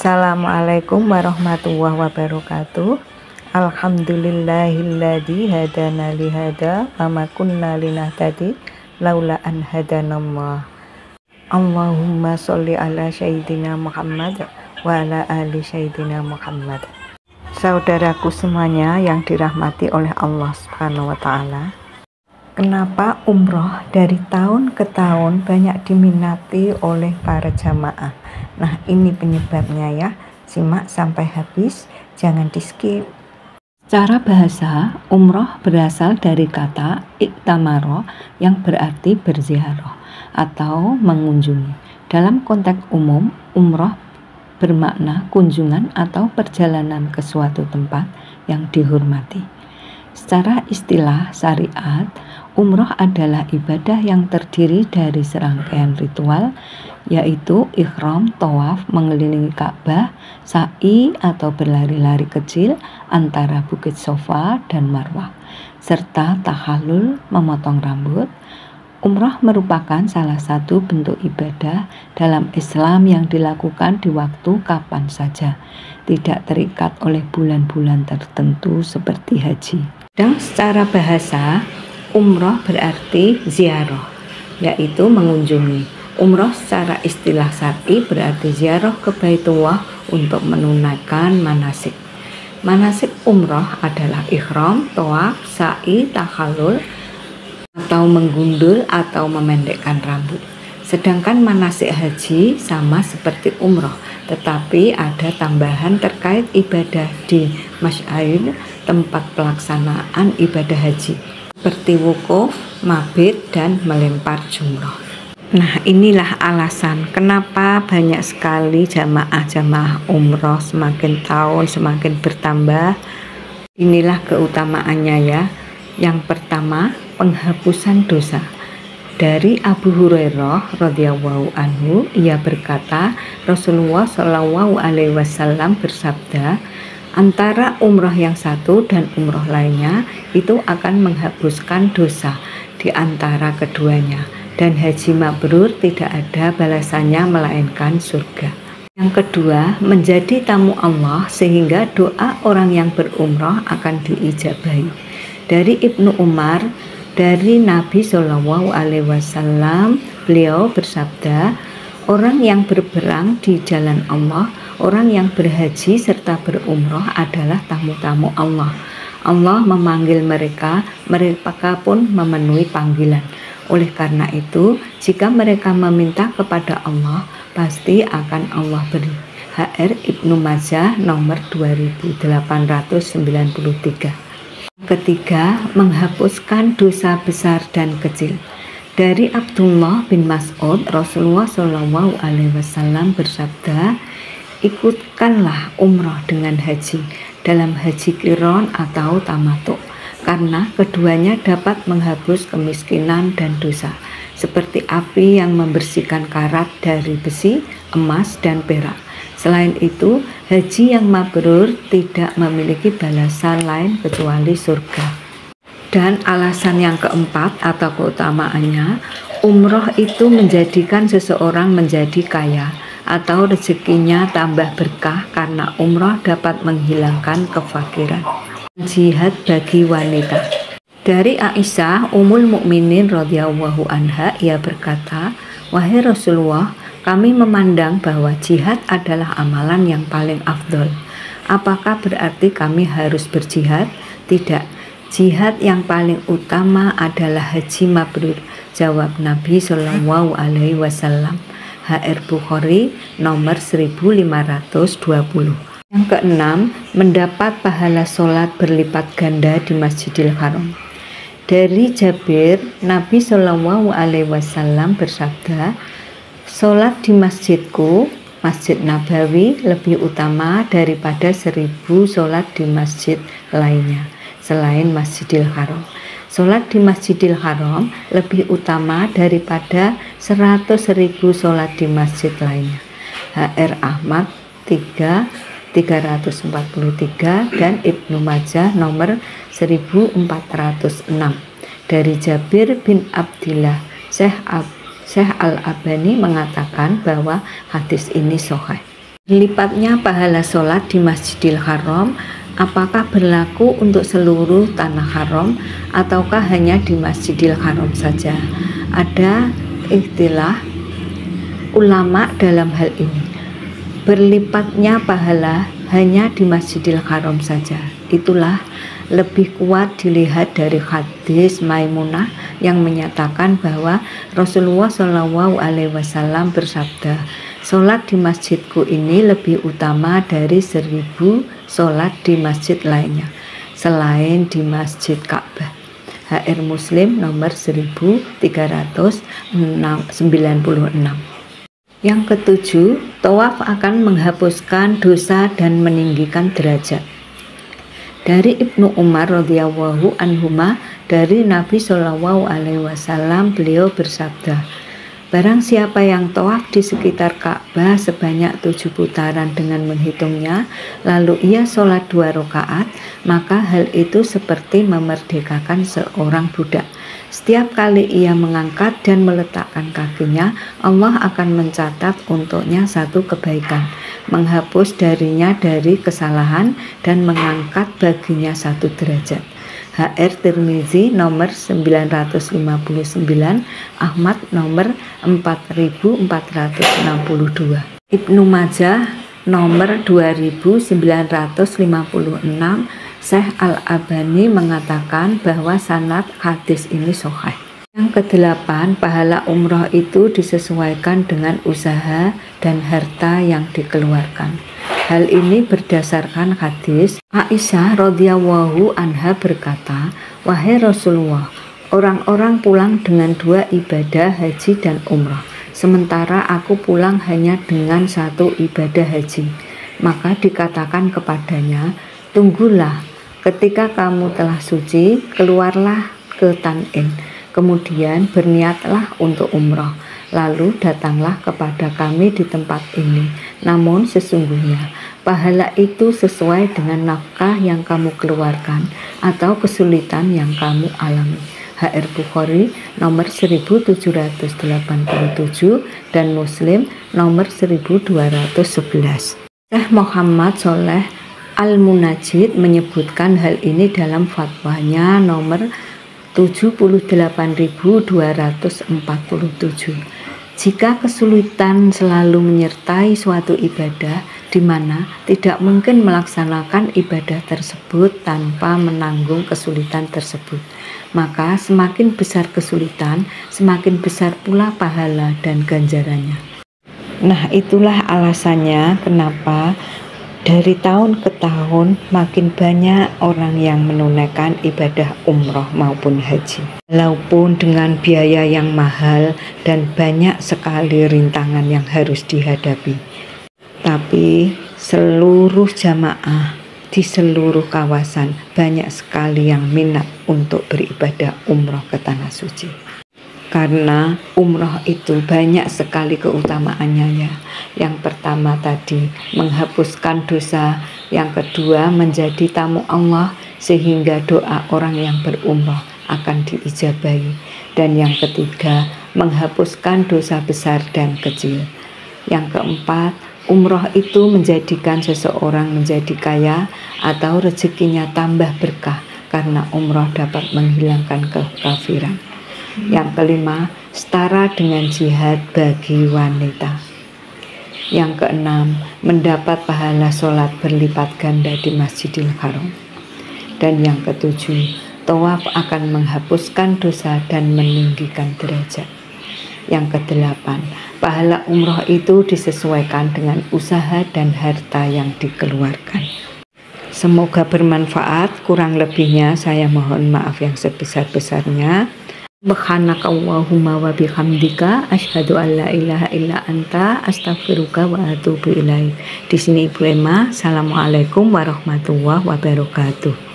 Assalamualaikum warahmatullahi wabarakatuh. Alhamdulillahilladzi hadana lihada wa ma kunna linahtadi laula an hadanallah. Allahumma sholli ala sayyidina Muhammad wa ala ali sayyidina Muhammad. Saudaraku semuanya yang dirahmati oleh Allah Subhanahu wa taala. Kenapa umroh dari tahun ke tahun banyak diminati oleh para jamaah? Nah, ini penyebabnya ya. Simak sampai habis, jangan di skip. Secara bahasa, umroh berasal dari kata iktamaro yang berarti berziarah atau mengunjungi. Dalam konteks umum, umroh bermakna kunjungan atau perjalanan ke suatu tempat yang dihormati. Secara istilah syariat, umroh adalah ibadah yang terdiri dari serangkaian ritual, yaitu ihram, tawaf, mengelilingi Ka'bah, sa'i atau berlari-lari kecil antara Bukit Sofa dan Marwah, serta tahallul, memotong rambut. Umroh merupakan salah satu bentuk ibadah dalam Islam yang dilakukan di waktu kapan saja, tidak terikat oleh bulan-bulan tertentu seperti haji. Dan secara bahasa, umroh berarti ziarah, yaitu mengunjungi. Umroh secara istilah syar'i berarti ziarah ke Baitullah untuk menunaikan manasik. Manasik umroh adalah ihram, tawaf, sa'i, tahallul, atau menggundul atau memendekkan rambut. Sedangkan manasik haji sama seperti umroh, tetapi ada tambahan terkait ibadah di masy'ar, tempat pelaksanaan ibadah haji, seperti wukuf, mabit, dan melempar jumroh. Nah, inilah alasan kenapa banyak sekali jamaah-jamaah umroh semakin tahun semakin bertambah. Inilah keutamaannya ya. Yang pertama, penghapusan dosa. Dari Abu Hurairah radhiyallahu anhu, ia berkata, Rasulullah Shallallahu alaihi wasallam bersabda, antara umroh yang satu dan umroh lainnya itu akan menghapuskan dosa di antara keduanya, dan haji mabrur tidak ada balasannya melainkan surga. Yang kedua, menjadi tamu Allah sehingga doa orang yang berumroh akan diijabahi. Dari Ibnu Umar, dari Nabi Shallallahu alaihi wasallam, beliau bersabda, orang yang berperang di jalan Allah, orang yang berhaji serta berumroh adalah tamu-tamu Allah. Allah memanggil mereka, mereka pun memenuhi panggilan. Oleh karena itu, jika mereka meminta kepada Allah, pasti akan Allah beri. HR Ibnu Majah nomor 2893. Ketiga, menghapuskan dosa besar dan kecil. Dari Abdullah bin Mas'ud, Rasulullah Shallallahu alaihi wasallam bersabda, ikutkanlah umroh dengan haji dalam haji qiron atau tamattu, karena keduanya dapat menghapus kemiskinan dan dosa, seperti api yang membersihkan karat dari besi, emas, dan perak. Selain itu, haji yang mabrur tidak memiliki balasan lain kecuali surga. Dan alasan yang keempat atau keutamaannya, umroh itu menjadikan seseorang menjadi kaya atau rezekinya tambah berkah karena umroh dapat menghilangkan kefakiran. Jihad bagi wanita. Dari Aisyah Ummul Mukminin radhiyallahu anha, ia berkata, wahai Rasulullah, kami memandang bahwa jihad adalah amalan yang paling afdol. Apakah berarti kami harus berjihad? Tidak. Jihad yang paling utama adalah haji mabrur, jawab Nabi Shallallahu alaihi wasallam. HR Bukhari nomor 1520. Yang keenam, mendapat pahala sholat berlipat ganda di Masjidil Haram. Dari Jabir, Nabi Shallallahu alaihi wasallam bersabda, sholat di masjidku, Masjid Nabawi, lebih utama daripada 1000 sholat di masjid lainnya selain Masjidil Haram. Sholat di Masjidil Haram lebih utama daripada 100.000 sholat di masjid lainnya. HR Ahmad 343 dan Ibnu Majah nomor 1406. Dari Jabir bin Abdillah, Syekh Al-Albani mengatakan bahwa hadis ini sahih. Lipatnya pahala sholat di Masjidil Haram, apakah berlaku untuk seluruh tanah haram ataukah hanya di Masjidil Haram saja? Ada istilah ulama dalam hal ini. Berlipatnya pahala hanya di Masjidil Haram saja. Itulah lebih kuat dilihat dari hadis Maimunah yang menyatakan bahwa Rasulullah SAW bersabda, "Sholat di masjidku ini lebih utama dari 1000 sholat di masjid lainnya selain di Masjid Ka'bah." HR Muslim nomor 1396. Yang ketujuh, tawaf akan menghapuskan dosa dan meninggikan derajat. Dari Ibnu Umar radhiyallahu anhuma, dari Nabi SAW, beliau bersabda, "Barang siapa yang tawaf di sekitar Ka'bah sebanyak 7 putaran dengan menghitungnya, lalu ia sholat 2 rakaat, maka hal itu seperti memerdekakan seorang budak. Setiap kali ia mengangkat dan meletakkan kakinya, Allah akan mencatat untuknya 1 kebaikan, menghapus darinya dari kesalahan dan mengangkat baginya 1 derajat." HR Tirmizi nomor 959, Ahmad nomor 4462, Ibnu Majah nomor 2956. Syekh Al-Albani mengatakan bahwa sanad hadis ini sahih. Yang kedelapan, pahala umroh itu disesuaikan dengan usaha dan harta yang dikeluarkan. Hal ini berdasarkan hadis Aisyah radhiyallahu anha berkata, "Wahai Rasulullah, orang-orang pulang dengan 2 ibadah haji dan umrah, sementara aku pulang hanya dengan 1 ibadah haji. Maka dikatakan kepadanya, tunggulah, ketika kamu telah suci, keluarlah ke Tan'in, kemudian berniatlah untuk umrah, lalu datanglah kepada kami di tempat ini. Namun sesungguhnya pahala itu sesuai dengan nafkah yang kamu keluarkan atau kesulitan yang kamu alami." HR Bukhari nomor 1787 dan Muslim nomor 1211. Syekh Muhammad Sholeh Al-Munajjid menyebutkan hal ini dalam fatwanya nomor 78.247. Jika kesulitan selalu menyertai suatu ibadah di mana tidak mungkin melaksanakan ibadah tersebut tanpa menanggung kesulitan tersebut, maka semakin besar kesulitan, semakin besar pula pahala dan ganjarannya. Nah, itulah alasannya kenapa dari tahun ke tahun makin banyak orang yang menunaikan ibadah umroh maupun haji. Walaupun dengan biaya yang mahal dan banyak sekali rintangan yang harus dihadapi, tapi seluruh jamaah di seluruh kawasan banyak sekali yang minat untuk beribadah umroh ke Tanah Suci. Karena umroh itu banyak sekali keutamaannya ya. Yang pertama tadi menghapuskan dosa, yang kedua menjadi tamu Allah sehingga doa orang yang berumroh akan diijabahi, dan yang ketiga menghapuskan dosa besar dan kecil. Yang keempat, umroh itu menjadikan seseorang menjadi kaya atau rezekinya tambah berkah karena umroh dapat menghilangkan kekafiran. Yang kelima, setara dengan jihad bagi wanita. Yang keenam, mendapat pahala sholat berlipat ganda di Masjidil Haram. Dan yang ketujuh, tawaf akan menghapuskan dosa dan meninggikan derajat. Yang kedelapan, pahala umroh itu disesuaikan dengan usaha dan harta yang dikeluarkan. Semoga bermanfaat, kurang lebihnya saya mohon maaf yang sebesar-besarnya. Subhanakallahumma wa bihamdika asyhadu an la ilaha illa anta astaghfiruka wa atubu ilaik. Di sini Ibu Emma. Assalamualaikum warahmatullahi wabarakatuh.